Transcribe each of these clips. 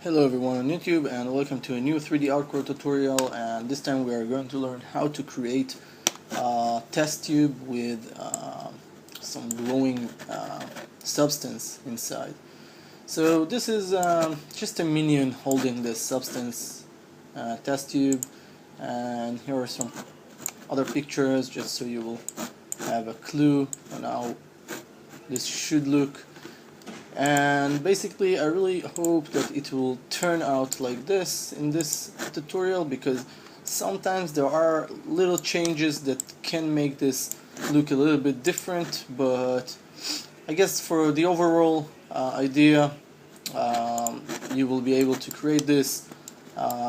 Hello everyone on YouTube and welcome to a new 3D Artcore tutorial, and this time we are going to learn how to create a test tube with some glowing substance inside. So this is just a minion holding this substance test tube, and here are some other pictures just so you will have a clue on how this should look. And basically I really hope that it will turn out like this in this tutorial, because sometimes there are little changes that can make this look a little bit different, but I guess for the overall idea you will be able to create this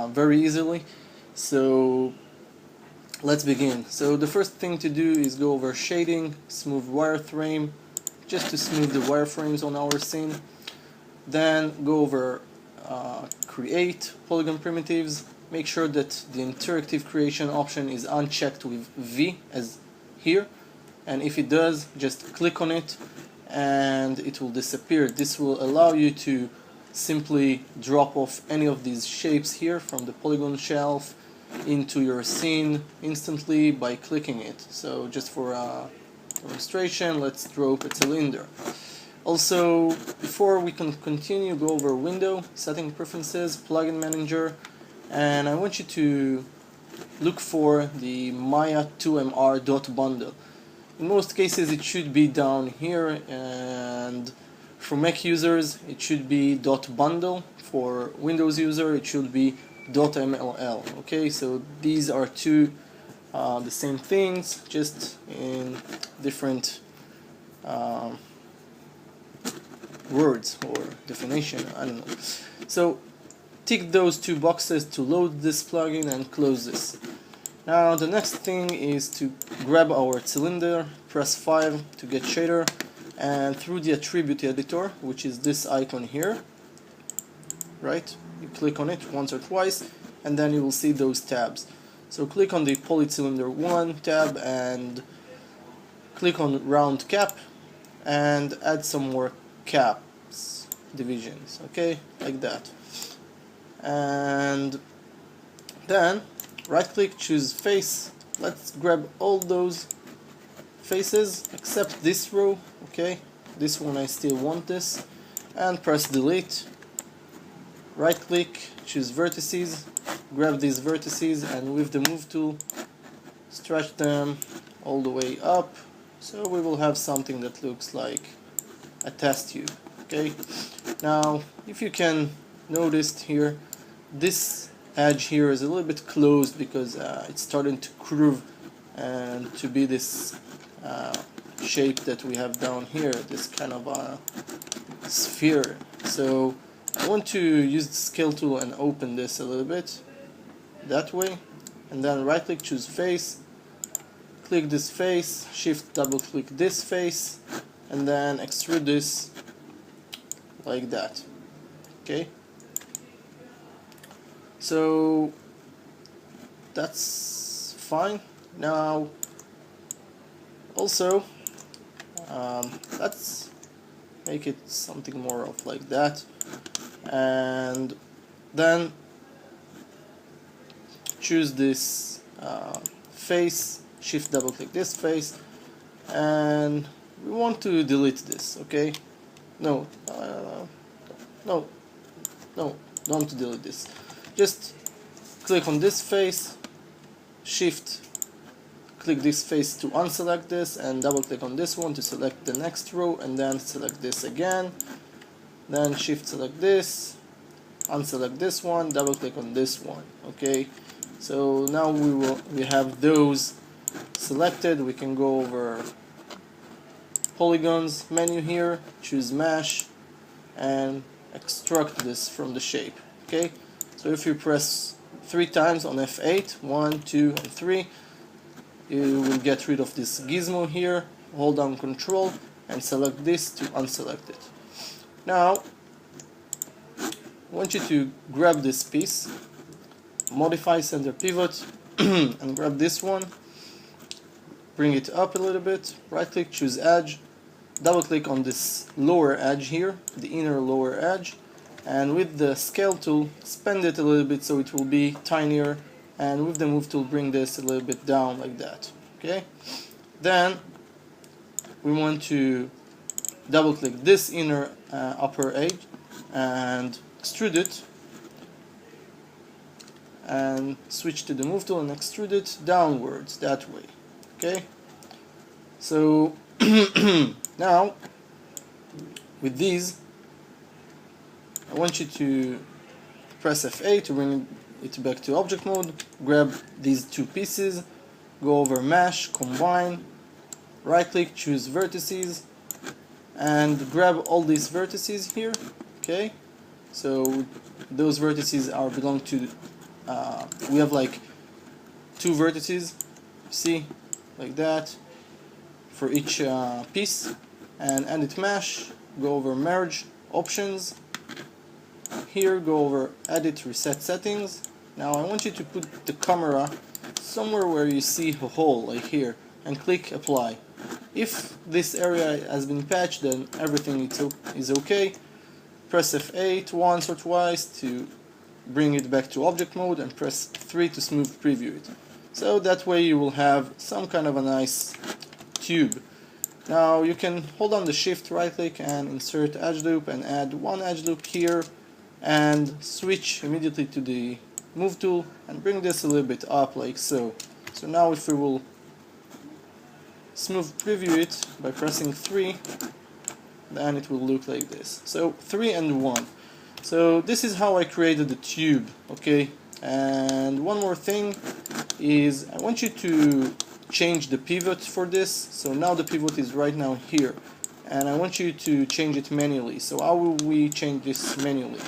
very easily. So let's begin. So the first thing to do is go over shading, smooth wireframe, just to smooth the wireframes on our scene. Then go over create polygon primitives. Make sure that the interactive creation option is unchecked with V as here, and if it does, just click on it and it will disappear. This will allow you to simply drop off any of these shapes here from the polygon shelf into your scene instantly by clicking it. So just for demonstration, let's drop a cylinder. Also, before we can continue, go over Window, Setting Preferences, Plugin Manager, and I want you to look for the Maya 2mr.bundle. In most cases it should be down here, and for Mac users it should be .bundle. For Windows user it should be .mll. Okay, so these are two the same things, just in different words or definition, I don't know. So tick those two boxes to load this plugin and close this. Now the next thing is to grab our cylinder, press 5 to get shader, and through the attribute editor, which is this icon here, right, you click on it once or twice and then you will see those tabs. So click on the Polycylinder 1 tab and click on round cap and add some more caps, divisions, okay, like that. And then right click, choose face. Let's grab all those faces except this row, okay, this one I still want this, and press delete. Right click, choose vertices, grab these vertices and with the move tool stretch them all the way up, so we will have something that looks like a test tube. Okay, now if you can notice here, this edge here is a little bit closed because it's starting to curve and to be this shape that we have down here, this kind of a sphere. So I want to use the scale tool and open this a little bit that way, and then right click, choose face, click this face, shift double click this face, and then extrude this like that. Okay, so that's fine. Now also let's make it something more of like that, and then choose this face, shift double click this face, and we want to delete this. Okay, no, don't delete this. Just click on this face, shift click this face to unselect this, and double click on this one to select the next row, and then select this again, then shift select this, unselect this one, double click on this one. Okay, so now we have those selected. We can go over polygons menu here, choose mesh and extract this from the shape. Okay, so if you press 3 times on F8, 1, 2 and 3, you will get rid of this gizmo here. Hold down Control and select this to unselect it. Now I want you to grab this piece, modify center pivot and grab this one, bring it up a little bit, right click, choose edge, double click on this lower edge here, the inner lower edge, and with the scale tool expand it a little bit so it will be tinier, and with the move tool bring this a little bit down like that. Okay, then we want to double click this inner upper edge and extrude it, and switch to the move tool and extrude it downwards that way. Okay, so now with these I want you to press F8 to bring it back to object mode, grab these two pieces, go over mesh, combine, right click, choose vertices, and grab all these vertices here. Okay, so those vertices are belong to we have like two vertices, see, like that for each piece, and edit mesh, go over merge options, here go over edit reset settings. Now I want you to put the camera somewhere where you see a hole, like here, and click apply. If this area has been patched, then everything is okay. Press F8 once or twice to bring it back to object mode, and press 3 to smooth preview it. So that way you will have some kind of a nice tube. Now you can hold on the shift, right click, and insert edge loop, and add one edge loop here, and switch immediately to the move tool and bring this a little bit up like so. So now if we will smooth preview it by pressing 3, then it will look like this. So 3 and 1. So this is how I created the tube. Okay, and one more thing is I want you to change the pivot for this. So now the pivot is right now here, and I want you to change it manually. So how will we change this manually?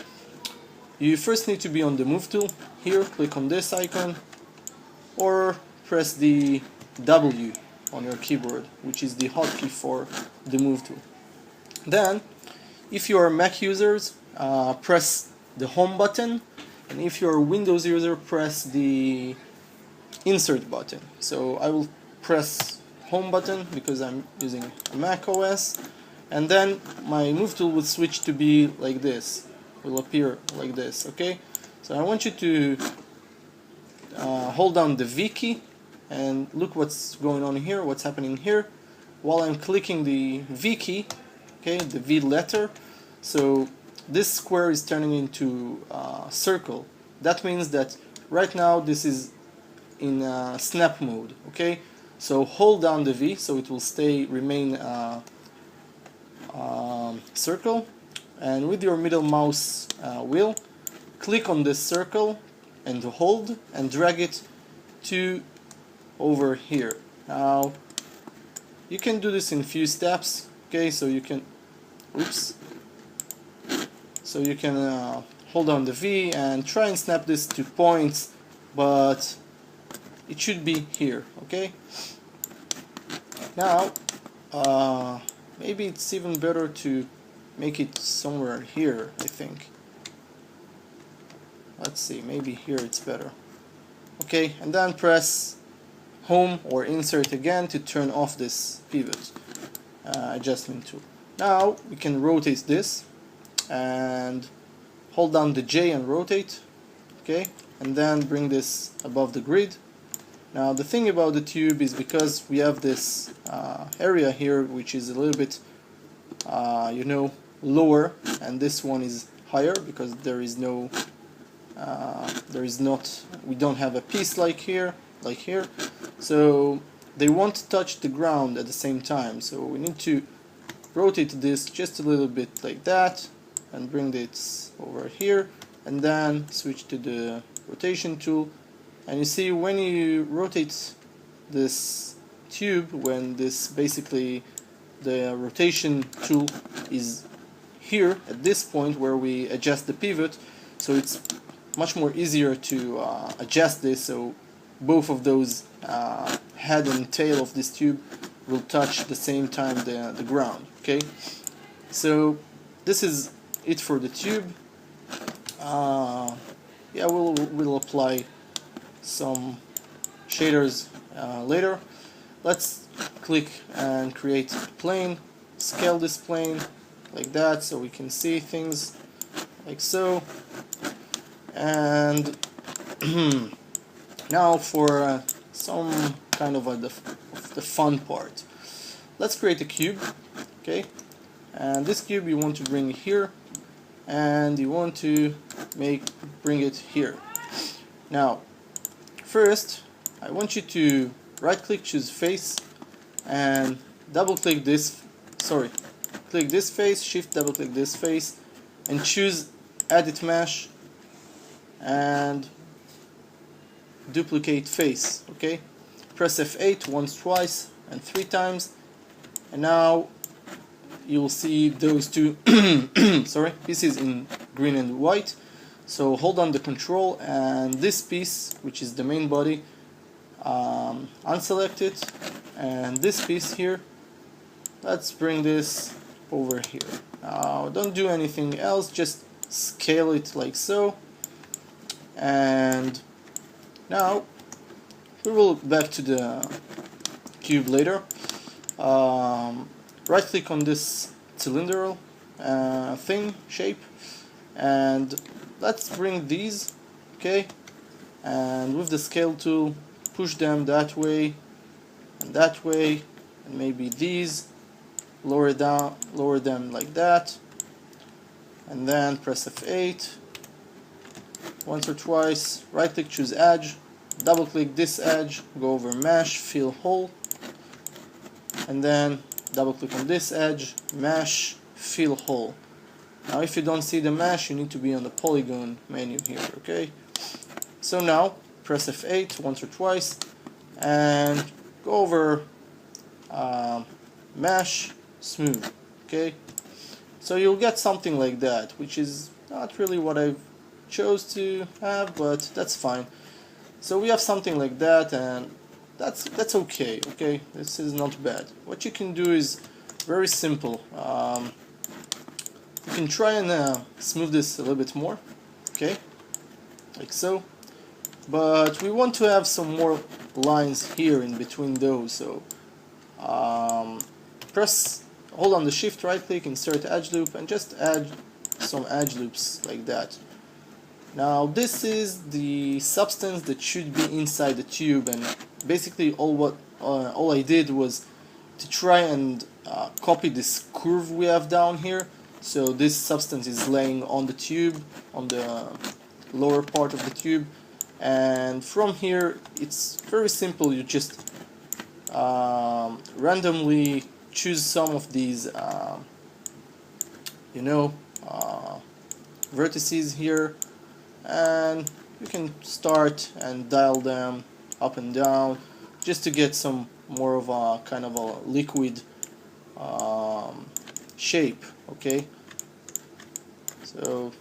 You first need to be on the move tool here, click on this icon, or press the W on your keyboard, which is the hotkey for the move tool. Then if you are Mac users, press the home button, and if you're a Windows user, press the insert button. So I will press home button because I'm using a Mac OS, and then my move tool will switch to be like this, will appear like this. Okay, so I want you to hold down the V key and look what's going on here, what's happening here while I'm clicking the V key, okay, the V letter. So this square is turning into a circle. That means that right now this is in snap mode. Okay, so hold down the V so it will remain circle, and with your middle mouse wheel click on this circle and hold and drag it to over here. Now you can do this in few steps. Okay, so you can hold on the V and try and snap this to points, but it should be here. Okay, now maybe it's even better to make it somewhere here. I think, let's see, maybe here it's better. Okay, and then press home or insert again to turn off this pivot adjustment tool. Now we can rotate this and hold down the J and rotate. Okay, and then bring this above the grid. Now the thing about the tube is because we have this area here which is a little bit lower, and this one is higher because we don't have a piece like here, so they won't touch the ground at the same time. So we need to rotate this just a little bit like that and bring this over here, and then switch to the rotation tool. And you see, when you rotate this tube, when this basically the rotation tool is here at this point where we adjust the pivot, so it's much more easier to adjust this, so both of those head and tail of this tube will touch at the same time the ground. Okay, so this is it for the tube. Yeah, we'll apply some shaders later. Let's click and create a plane, scale this plane like that so we can see things, like so. And now for some kind of the fun part. Let's create a cube, okay? And this cube you want to bring here, and you want to bring it here. Now, first, I want you to right-click, choose face, and double-click this. Click this face, shift double-click this face, and choose Edit Mesh, and duplicate face. Okay, press F8 once, twice, and 3 times, and now you'll see those two pieces in green and white. So hold on the control, and this piece, which is the main body, unselect it, and this piece here, let's bring this over here. Now don't do anything else, just scale it like so. And now we will back to the cube later. Right click on this cylindrical thing shape, and let's bring these, okay, and with the scale tool push them that way, and maybe these, lower them like that, and then press F8 once or twice, right click, choose edge, double click this edge, go over mesh, fill hole, and then double click on this edge, mesh, fill hole. Now if you don't see the mesh, you need to be on the polygon menu here, okay? So now press F8 once or twice and go over mesh, smooth, okay? So you'll get something like that, which is not really what I chose to have, but that's fine. So we have something like that, and that's okay, okay? This is not bad. What you can do is very simple. You can try and smooth this a little bit more, okay? Like so. But we want to have some more lines here in between those, so hold on the shift, right click, insert edge loop, and just add some edge loops like that. Now this is the substance that should be inside the tube, and basically all I did was to try and copy this curve we have down here. So this substance is laying on the tube, on the lower part of the tube, and from here it's very simple. You just randomly choose some of these vertices here, and you can start and dial them up and down just to get some more of a kind of a liquid shape, okay? So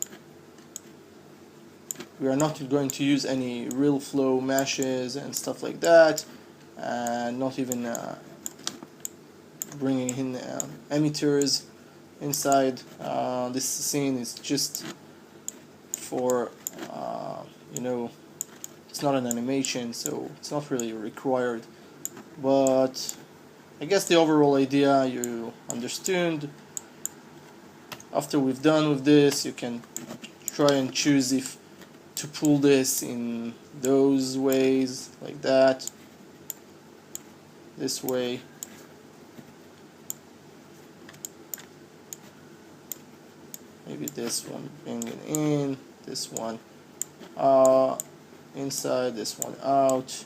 we are not going to use any real flow meshes and stuff like that, and not even bringing in emitters inside. This scene is just for it's not an animation, so it's not really required, but I guess the overall idea you understood. After we've done with this, you can try and choose if to pull this in those ways, like that, this way, maybe this one, bring it in, this one inside, this one out,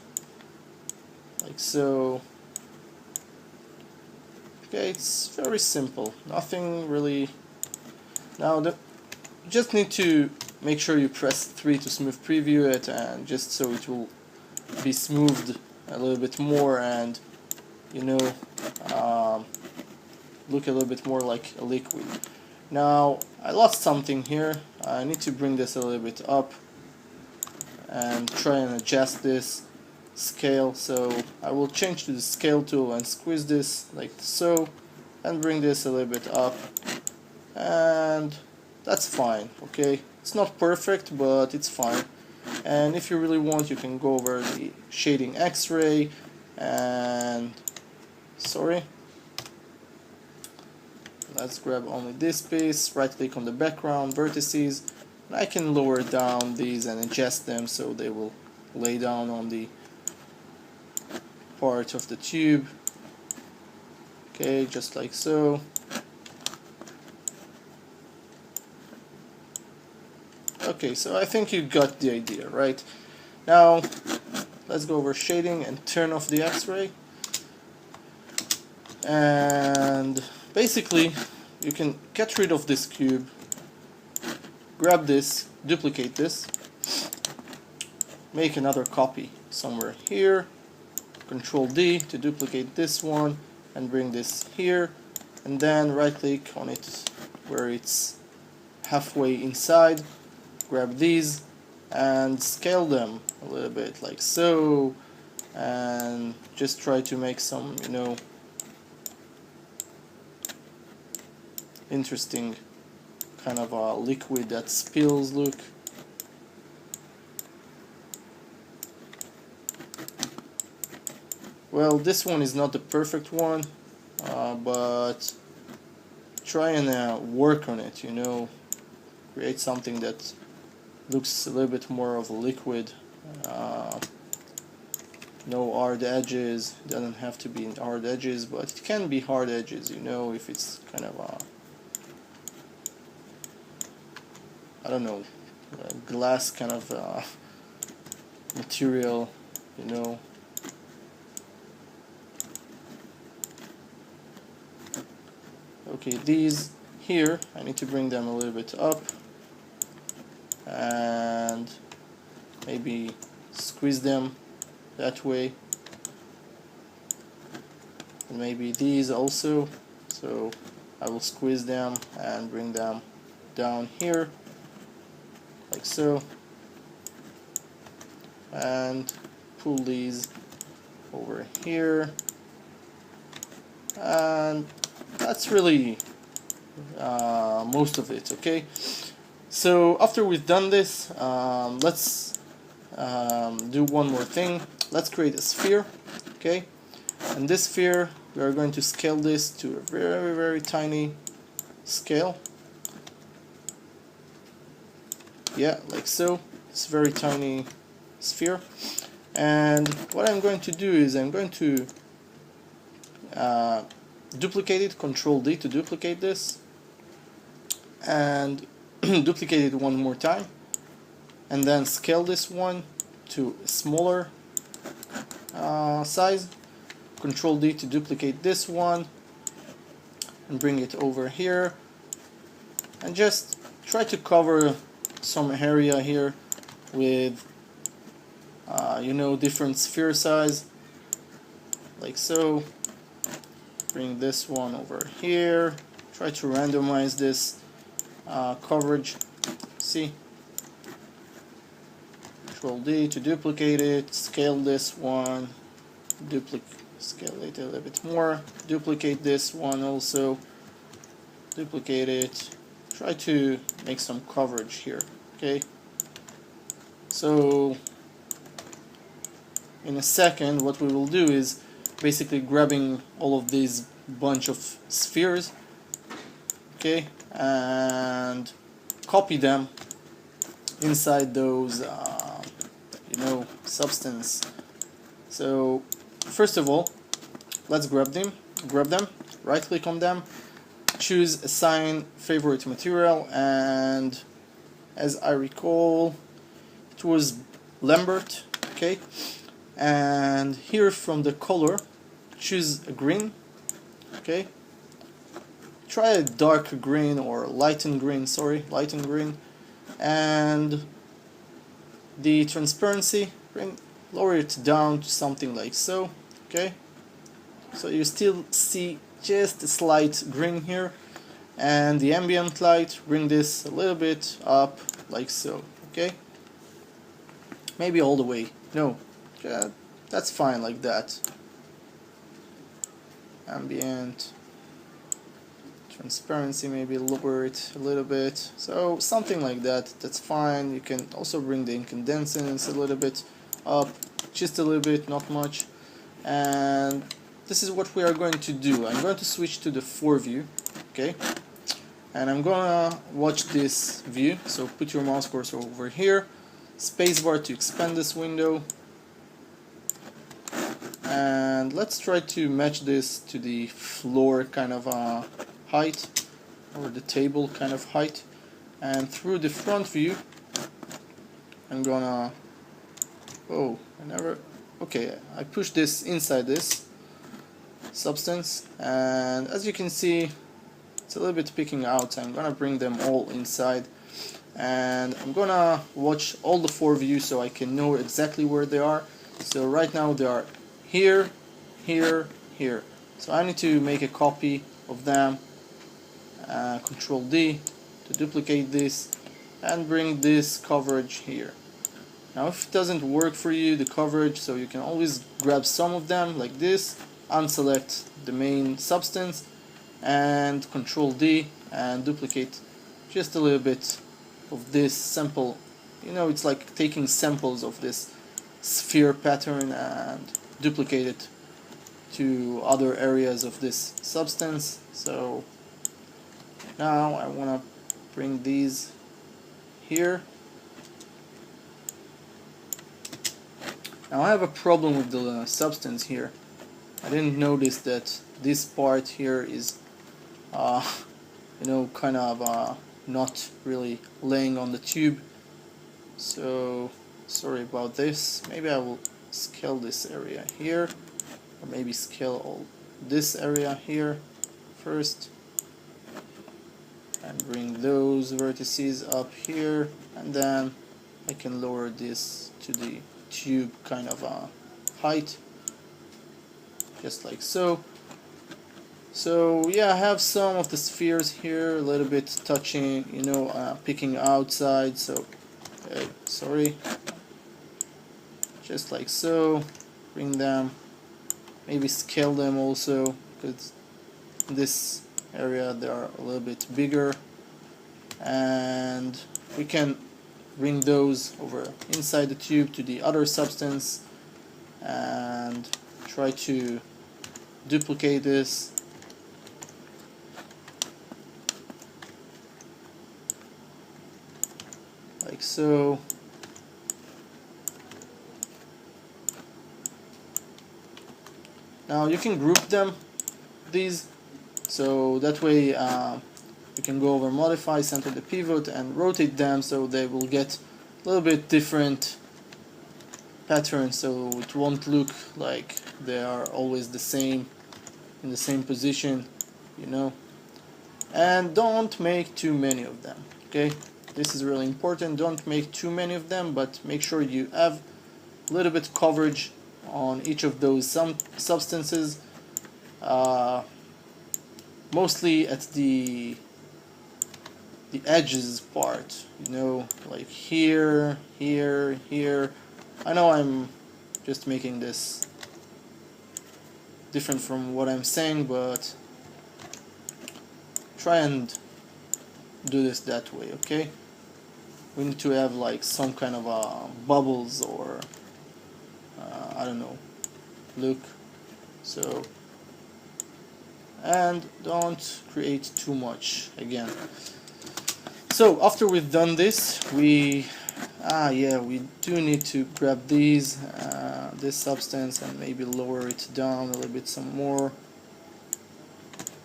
like so. Okay, it's very simple, nothing really. Now you just need to make sure you press 3 to smooth preview it, and just so it will be smoothed a little bit more, and look a little bit more like a liquid. Now I lost something here. I need to bring this a little bit up and try and adjust this scale. So I will change to the scale tool and squeeze this like so, and bring this a little bit up, and that's fine, okay? It's not perfect, but it's fine. And if you really want, you can go over the shading X-ray and let's grab only this piece, right click on the background, vertices, and I can lower down these and adjust them so they will lay down on the part of the tube. Okay, just like so. Okay, so I think you got the idea, right? Now let's go over shading and turn off the X-ray. And basically you can get rid of this cube, grab this, duplicate this, make another copy somewhere here, Control D to duplicate this one and bring this here, and then right click on it where it's halfway inside, grab these and scale them a little bit like so, and just try to make some, you know, interesting kind of a liquid that spills look. Well, this one is not the perfect one, but try and work on it, you know, create something that looks a little bit more of a liquid. No hard edges, it doesn't have to be hard edges, but it can be hard edges, you know, if it's kind of a, I don't know, glass kind of material, you know. Okay, these here, I need to bring them a little bit up and maybe squeeze them that way, and maybe these also, so I will squeeze them and bring them down here like so, and pull these over here, and that's really most of it. Okay, so after we've done this, let's do one more thing. Let's create a sphere. Okay, and this sphere we are going to scale this to a very, very tiny scale. Yeah, like so. It's a very tiny sphere, and what I'm going to do is I'm going to duplicate it, Control D to duplicate this, and duplicate it one more time, and then scale this one to a smaller size, Control D to duplicate this one and bring it over here, and just try to cover some area here with you know, different sphere size like so. Bring this one over here, try to randomize this coverage, see, Control D to duplicate it, scale this one, scale it a little bit more, duplicate this one also, duplicate it, try to make some coverage here. Okay, so in a second what we will do is basically grabbing all of these bunch of spheres, okay, and copy them inside those you know, substance. So first of all, let's grab them, right click on them, choose assign favorite material, and as I recall it was Lambert. Okay, and here from the color choose a green. Okay, try a dark green or lighten green, lighten green, and the transparency, lower it down to something like so. Okay, so you still see just a slight green here, and the ambient light, bring this a little bit up like so. Okay, maybe all the way, no, that's fine like that. Ambient transparency, maybe lower it a little bit, so something like that, that's fine. You can also bring the incandescence a little bit up, just a little bit, not much. And this is what we are going to do. I'm going to switch to the 4 view. Okay, and I'm gonna watch this view. So put your mouse cursor over here, spacebar to expand this window, and let's try to match this to the floor kind of height, or the table kind of height. And through the front view, I'm gonna, okay, I push this inside this substance, and as you can see, it's a little bit picking out, so I'm gonna bring them all inside, and I'm gonna watch all the 4 views so I can know exactly where they are. So right now they are here, here, here, so I need to make a copy of them, Control D to duplicate this, and bring this coverage here. Now if it doesn't work for you, the coverage, so you can always grab some of them like this, unselect the main substance, and Control D and duplicate just a little bit of this sample. You know, it's like taking samples of this sphere pattern and duplicate it to other areas of this substance. So now I want to bring these here. Now I have a problem with the substance here. I didn't notice that this part here is you know, kind of not really laying on the tube. So sorry about this. Maybe I will scale this area here, or maybe scale all this area here first, and bring those vertices up here, and then I can lower this to the tube kind of height, just like so. So yeah, I have some of the spheres here a little bit touching, you know, picking outside, so sorry, just like so. Bring them, maybe scale them also, because in this area they are a little bit bigger, and we can bring those over inside the tube to the other substance and try to duplicate this. Like so. Now you can group them, these, so that way you can go over modify, center the pivot, and rotate them so they will get a little bit different patterns, so it won't look like they are always the same, in the same position, you know. And don't make too many of them, okay? This is really important. Don't make too many of them, but make sure you have a little bit coverage on each of those substances, mostly at the edges part, you know, like here, here, here. I know I'm just making this different from what I'm saying, but try and do this that way, okay? We need to have like some kind of bubbles, or I don't know, look. So, and don't create too much again. So after we've done this, we do need to grab these this substance and maybe lower it down a little bit some more.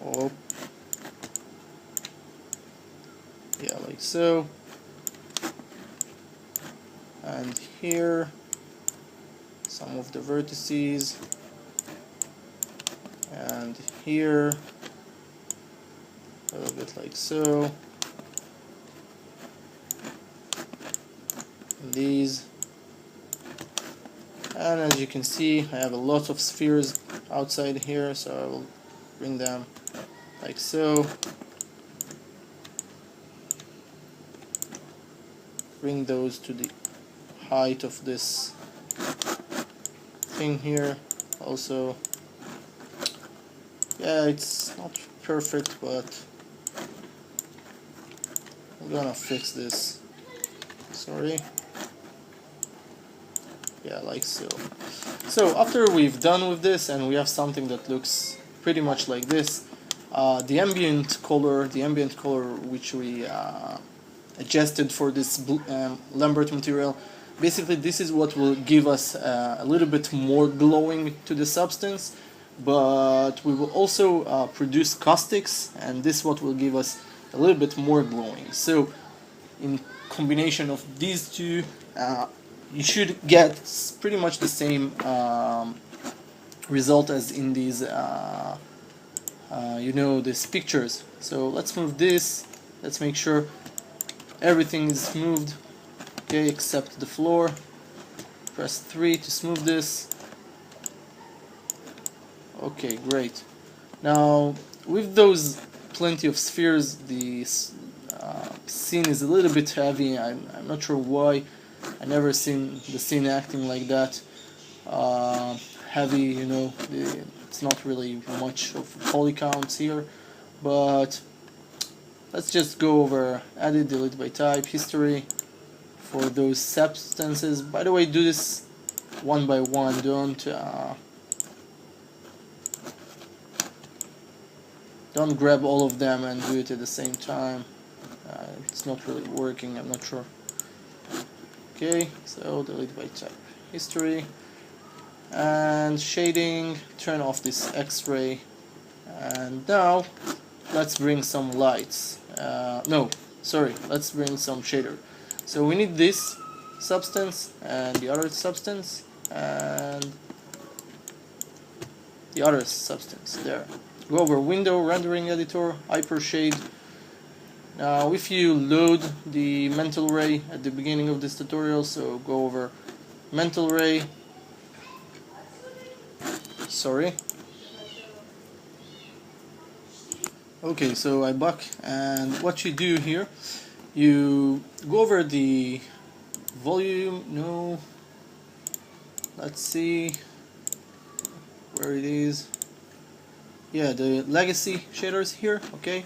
Oh, yeah, like so. And here, some of the vertices, and here, a little bit like so. And these, and as you can see, I have a lot of spheres outside here, so I will bring them like so. Bring those to the height of this thing here also. Yeah, it's not perfect, but I'm gonna fix this. Sorry. Yeah, like so. So after we've done with this and we have something that looks pretty much like this, the ambient color which we adjusted for this Lambert material. Basically, this is what will give us a little bit more glowing to the substance, but we will also produce caustics, and this is what will give us a little bit more glowing. So in combination of these two, you should get pretty much the same result as in these these pictures. So let's move this, let's make sure everything is smoothed, okay, except the floor. Press 3 to smooth this. Okay, great. Now with those plenty of spheres, the scene is a little bit heavy. I'm not sure why. I never seen the scene acting like that. Heavy, you know, it's not really much of poly counts here, but let's just go over edit, delete by type, history for those substances. By the way, do this one by one, don't grab all of them and do it at the same time. It's not really working, I'm not sure. Okay, so delete by type, history, and shading, turn off this X-ray, and now let's bring some lights. Let's bring some shader. So we need this substance and the other substance and the other substance there. Go over window, rendering editor, hypershade. Now if you load the mental ray at the beginning of this tutorial, so go over mental ray, okay, so I back, and what you do here, you go over the volume, let's see where it is. Yeah, the legacy shaders here, okay,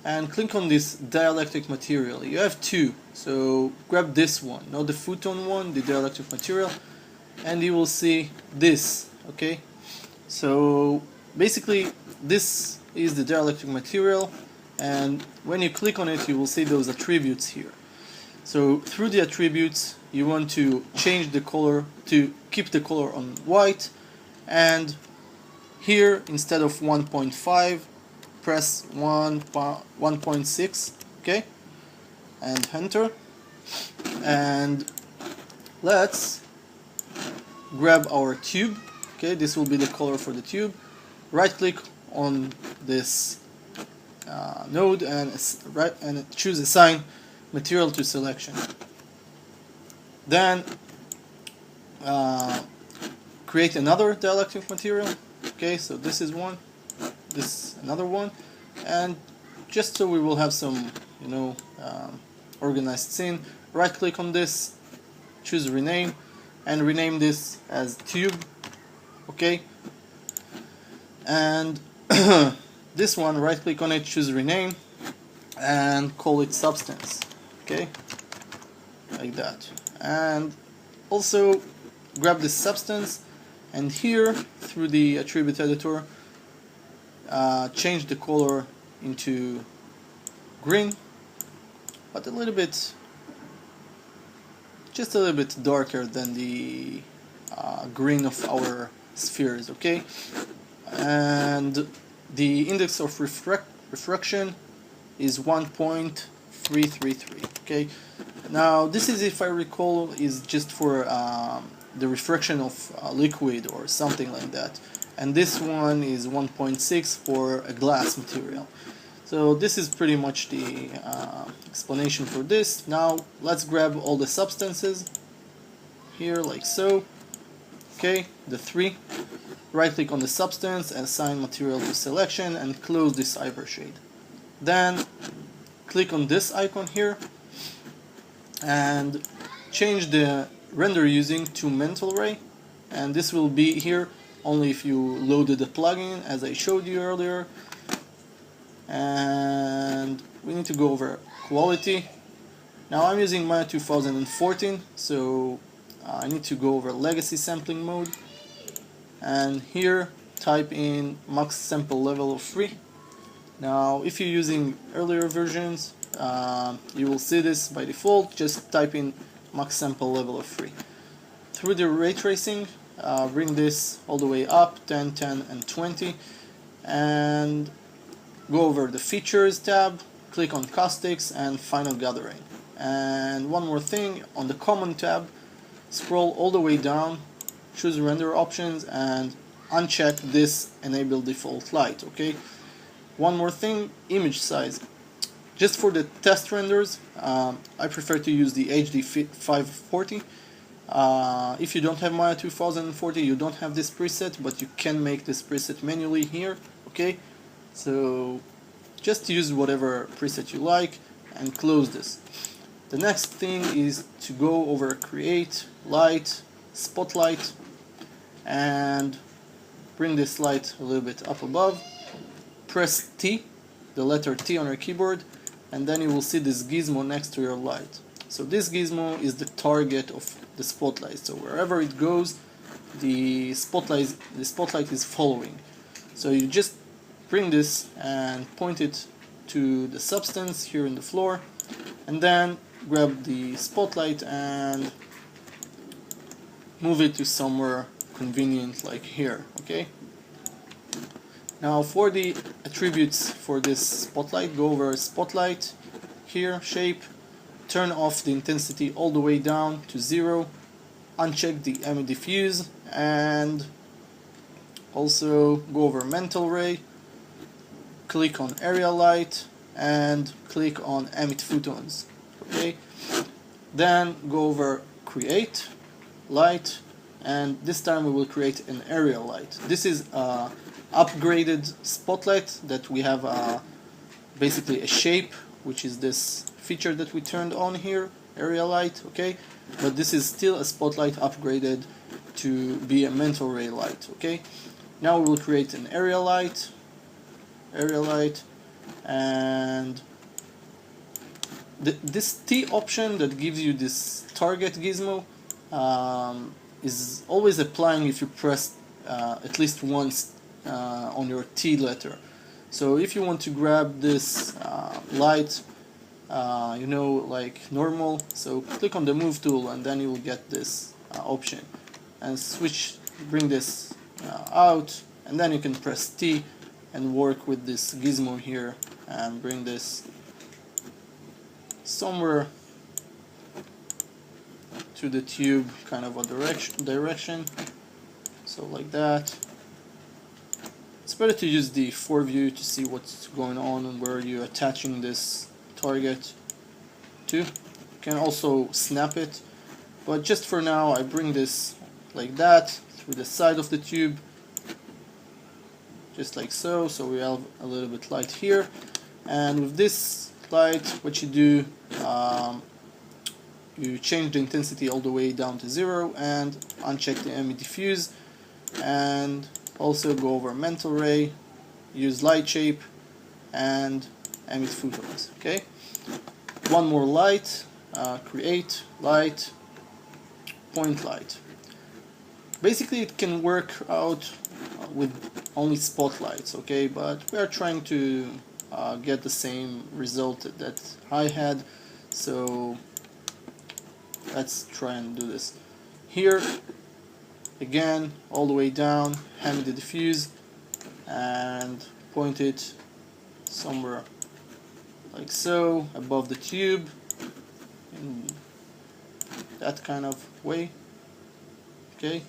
and click on this dielectric material. You have two, so grab this one, not the futon one, the dielectric material, and you will see this, okay. So basically this is the dielectric material, and when you click on it you will see those attributes here. So through the attributes you want to change the color to keep the color on white, and here instead of 1.5 press 1.6, okay, and enter, and let's grab our tube. Okay, this will be the color for the tube. Right click on this node and choose assign material to selection. Then create another dielectric material. Okay, so this is one, this another one, and just so we will have some, organized scene, right click on this, choose rename, and rename this as tube. Okay, and this one, right click on it, choose rename, and call it substance. Okay, like that. And also grab this substance, and here through the attribute editor change the color into green, but just a little bit darker than the green of our spheres. Okay, and the index of refraction is 1.333. okay, now this is, if I recall, is just for the refraction of liquid or something like that, and this one is 1.6 for a glass material. So this is pretty much the explanation for this. Now let's grab all the substances here, like so. Okay, the three. Right click on the substance and assign material to selection and close this hypershade. Then click on this icon here and change the render using to mental ray, and this will be here only if you loaded the plugin as I showed you earlier. And we need to go over quality. Now I'm using Maya 2014, so I need to go over legacy sampling mode, and here type in max sample level of 3, Now if you're using earlier versions, you will see this by default. Just type in max sample level of 3. Through the ray tracing, bring this all the way up, 10, 10 and 20, and go over the features tab, click on caustics and final gathering. And one more thing, on the common tab, scroll all the way down, choose render options and uncheck this enable default light. Okay. One more thing, image size. Just for the test renders, I prefer to use the HD 540. If you don't have Maya 2040, you don't have this preset, but you can make this preset manually here. Okay, so just use whatever preset you like and close this. The next thing is to go over create, light, spotlight, and bring this light a little bit up above. Press T, the letter T on your keyboard, and then you will see this gizmo next to your light. So this gizmo is the target of the spotlight. So wherever it goes, the spotlight is following. So you just bring this and point it to the substance here in the floor, and then grab the spotlight and move it to somewhere convenient like here. Okay. Now for the attributes for this spotlight, go over spotlight, here, shape, turn off the intensity all the way down to 0, uncheck the emit diffuse, and also go over mental ray, click on area light, and click on emit photons. Okay, then go over create, light, and this time we will create an area light. This is upgraded spotlight that we have basically a shape, which is this feature that we turned on here, area light. Okay, but this is still a spotlight upgraded to be a mental ray light. Okay, now we will create an area light, and this T option that gives you this target gizmo is always applying if you press at least once on your T letter. So if you want to grab this light, like normal, so click on the move tool and then you will get this option, and bring this out, and then you can press T and work with this gizmo here and bring this somewhere to the tube, kind of a direction, so like that. It's better to use the 4-view to see what's going on and where you're attaching this target to. You can also snap it, but just for now I bring this like that through the side of the tube, just like so. So we have a little bit light here, and with this light what you do, you change the intensity all the way down to 0 and uncheck the emit diffuse, and also go over mental ray, use light shape, and emit photons. Okay, one more light, create light, point light. Basically it can work out with only spotlights, okay, but we are trying to get the same result that I had, so let's try and do this. Here again, all the way down, hand the diffuse and point it somewhere like so above the tube, in that kind of way. Okay,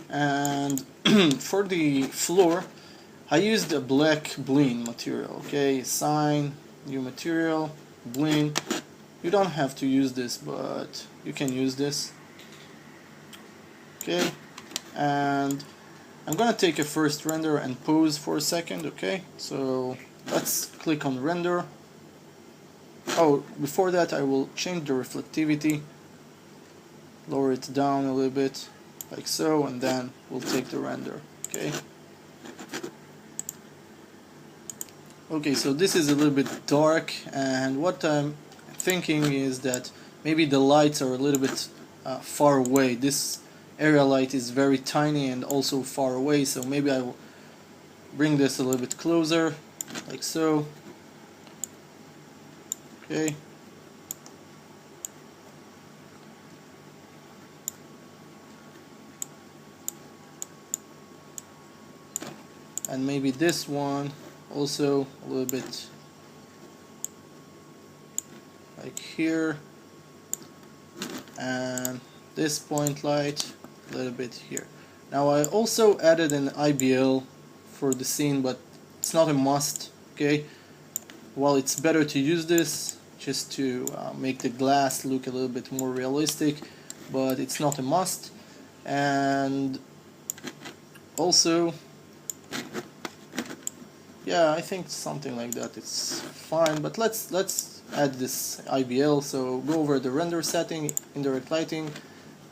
and for the floor I used a black bling material. Okay, sign, new material, bling. You don't have to use this, but you can use this. Okay, and I'm gonna take a first render and pause for a second. Okay, so let's click on render. Oh, before that I will change the reflectivity, lower it down a little bit like so, and then we'll take the render. Okay, so this is a little bit dark, and what I'm thinking is that maybe the lights are a little bit far away. This area light is very tiny and also far away, so maybe I will bring this a little bit closer, like so. Okay. And maybe this one also a little bit like here, and this point light a little bit here. Now I also added an IBL for the scene, but it's not a must. Okay, while it's better to use this just to make the glass look a little bit more realistic, but it's not a must. And also, yeah, I think something like that it's fine, but let's add this IBL. So go over the render setting, indirect lighting,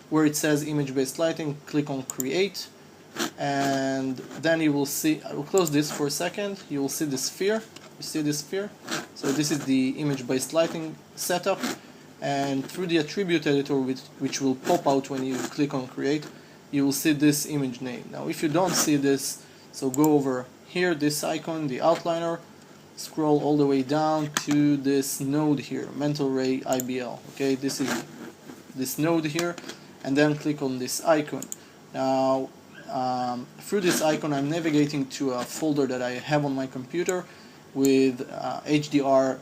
where it says image based lighting, click on create, and then you will see, I will close this for a second, you will see the sphere. You see this sphere? So this is the image based lighting setup, and through the attribute editor, which will pop out when you click on create, you will see this image name. Now if you don't see this, so go over here, this icon, the outliner, scroll all the way down to this node here, mental ray IBL. Okay, this is this node here, and then click on this icon. Now through this icon I'm navigating to a folder that I have on my computer with HDR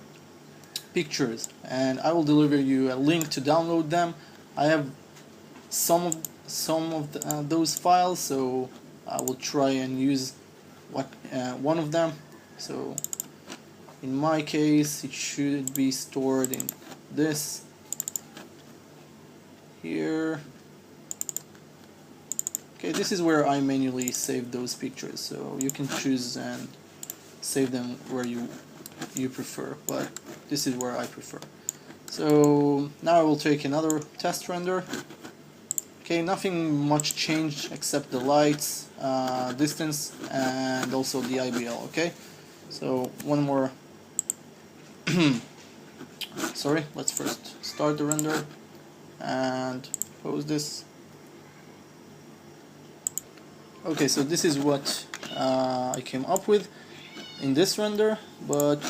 pictures, and I will deliver you a link to download them. I have some of those files, so I will try and use one of them. So in my case it should be stored in this here. Okay, this is where I manually save those pictures, so you can choose and save them where you prefer, but this is where I prefer. So now I will take another test render. Okay, nothing much changed except the lights, distance, and also the IBL. Okay, so one more. Sorry, let's first start the render and pause this. Okay, so this is what I came up with in this render, but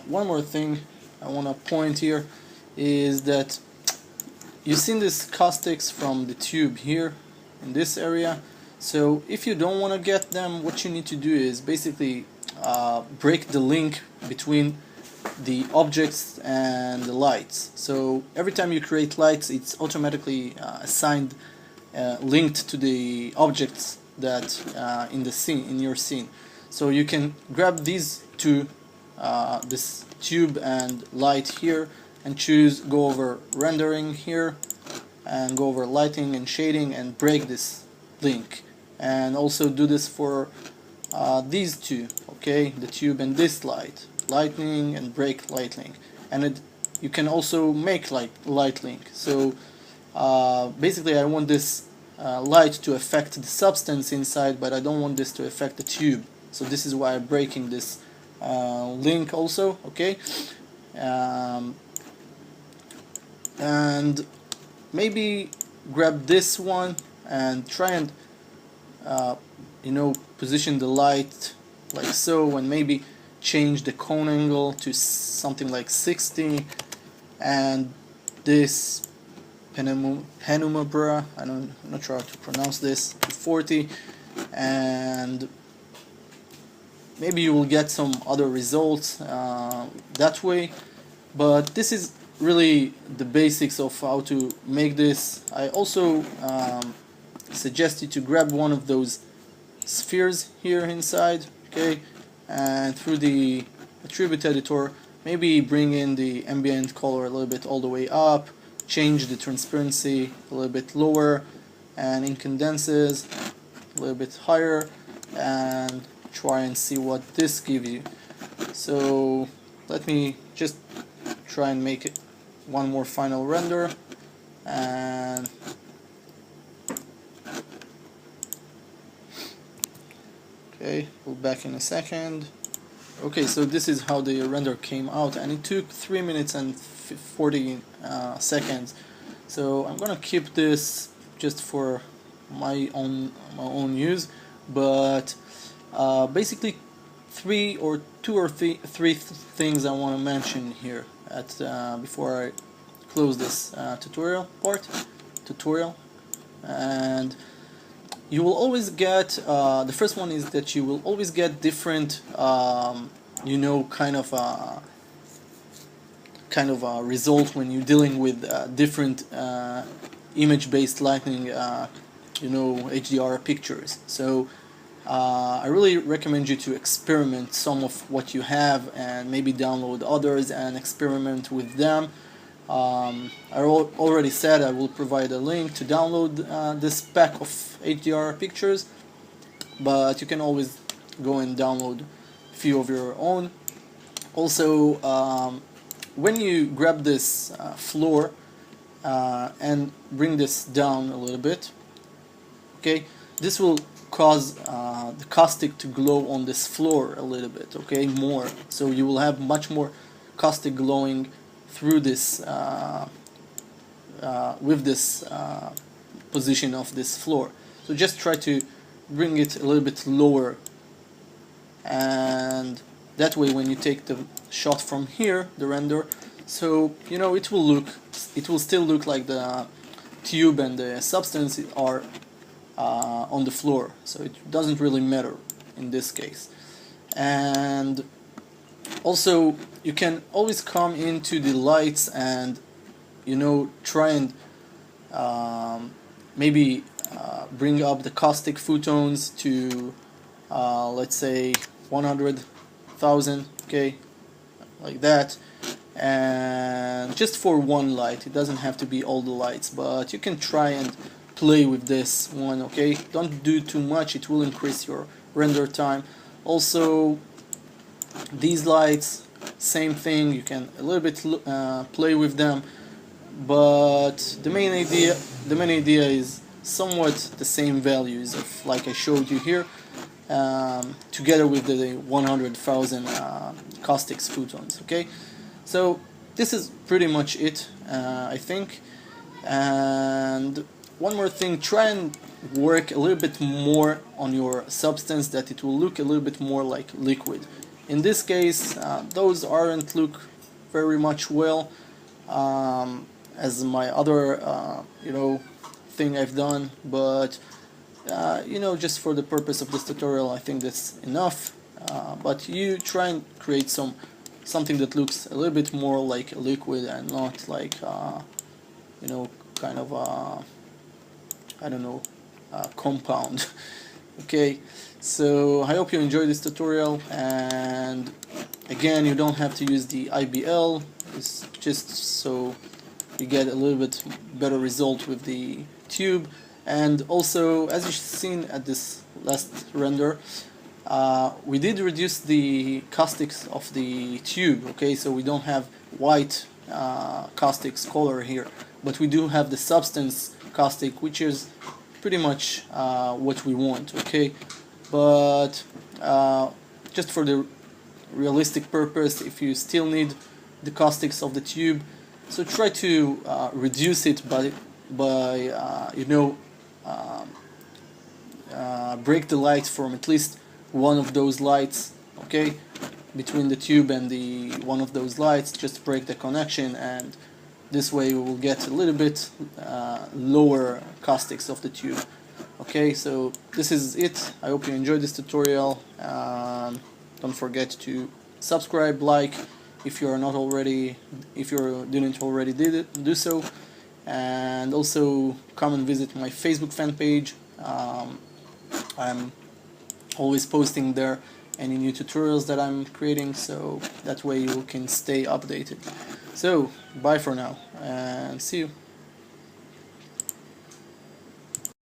one more thing I want to point here is that you've seen this caustics from the tube here in this area. So if you don't want to get them, what you need to do is basically break the link between the objects and the lights. So every time you create lights, it's automatically assigned linked to the objects that in the scene, in your scene. So you can grab these two, this tube and light here, and choose, go over rendering here, and go over lighting and shading and break this link. And also do this for these two, okay, the tube and this light, lightning and break light link. And you can also make like light link. So basically I want this light to affect the substance inside, but I don't want this to affect the tube. So this is why I'm breaking this link also, okay. And maybe grab this one and try and position the light like so, and maybe change the cone angle to something like 60, and this penumbra, I'm not sure how to pronounce this, to 40, and maybe you will get some other results that way. But this is really the basics of how to make this. I also suggest you to grab one of those spheres here inside, okay, and through the attribute editor maybe bring in the ambient color a little bit all the way up, change the transparency a little bit lower, and incandences a little bit higher, and try and see what this gives you. So let me just try and make it one more final render, and okay, we'll back in a second. Okay, so this is how the render came out, and it took 3 minutes and 40 seconds. So I'm gonna keep this just for my own use, but Basically two or three things I want to mention here before I close this tutorial. And you will always get the first one is that you will always get different kind of a result when you're dealing with different image-based lighting HDR pictures. So I really recommend you to experiment some of what you have and maybe download others and experiment with them. I already said I will provide a link to download this pack of HDR pictures, but you can always go and download a few of your own. Also, when you grab this floor and bring this down a little bit, okay, this will cause the caustic to glow on this floor a little bit, okay, more. So you will have much more caustic glowing through this with this position of this floor. So just try to bring it a little bit lower, and that way when you take the shot from here, the render, so it will still look like the tube and the substance are on the floor, so it doesn't really matter in this case. And also you can always come into the lights and try and maybe bring up the caustic photons to let's say 100,000, okay, like that, and just for one light. It doesn't have to be all the lights, but you can try and play with this one, okay. Don't do too much, it will increase your render time. Also, these lights, same thing, you can a little bit play with them, but the main idea is somewhat the same values of like I showed you here, together with the 100,000 caustic photons, okay. So this is pretty much it, I think. And one more thing, try and work a little bit more on your substance, that it will look a little bit more like liquid. In this case, those aren't look very much well as my other thing I've done, but just for the purpose of this tutorial I think that's enough. But you try and create something that looks a little bit more like a liquid and not like kind of I don't know, compound. Okay, so I hope you enjoyed this tutorial, and again, you don't have to use the IBL. It's just so you get a little bit better result with the tube. And also, as you've seen at this last render, we did reduce the caustics of the tube, okay, so we don't have white caustics color here, but we do have the substance caustic, which is pretty much what we want, okay. But just for the realistic purpose, if you still need the caustics of the tube, so try to reduce it by break the light from at least one of those lights, okay, between the tube and the one of those lights. Just break the connection, and this way we will get a little bit lower caustics of the tube. Okay, so this is it. I hope you enjoyed this tutorial. Don't forget to subscribe, like if you didn't already do so, and also come and visit my Facebook fan page. I'm always posting there any new tutorials that I'm creating, so that way you can stay updated. So bye for now, and see you.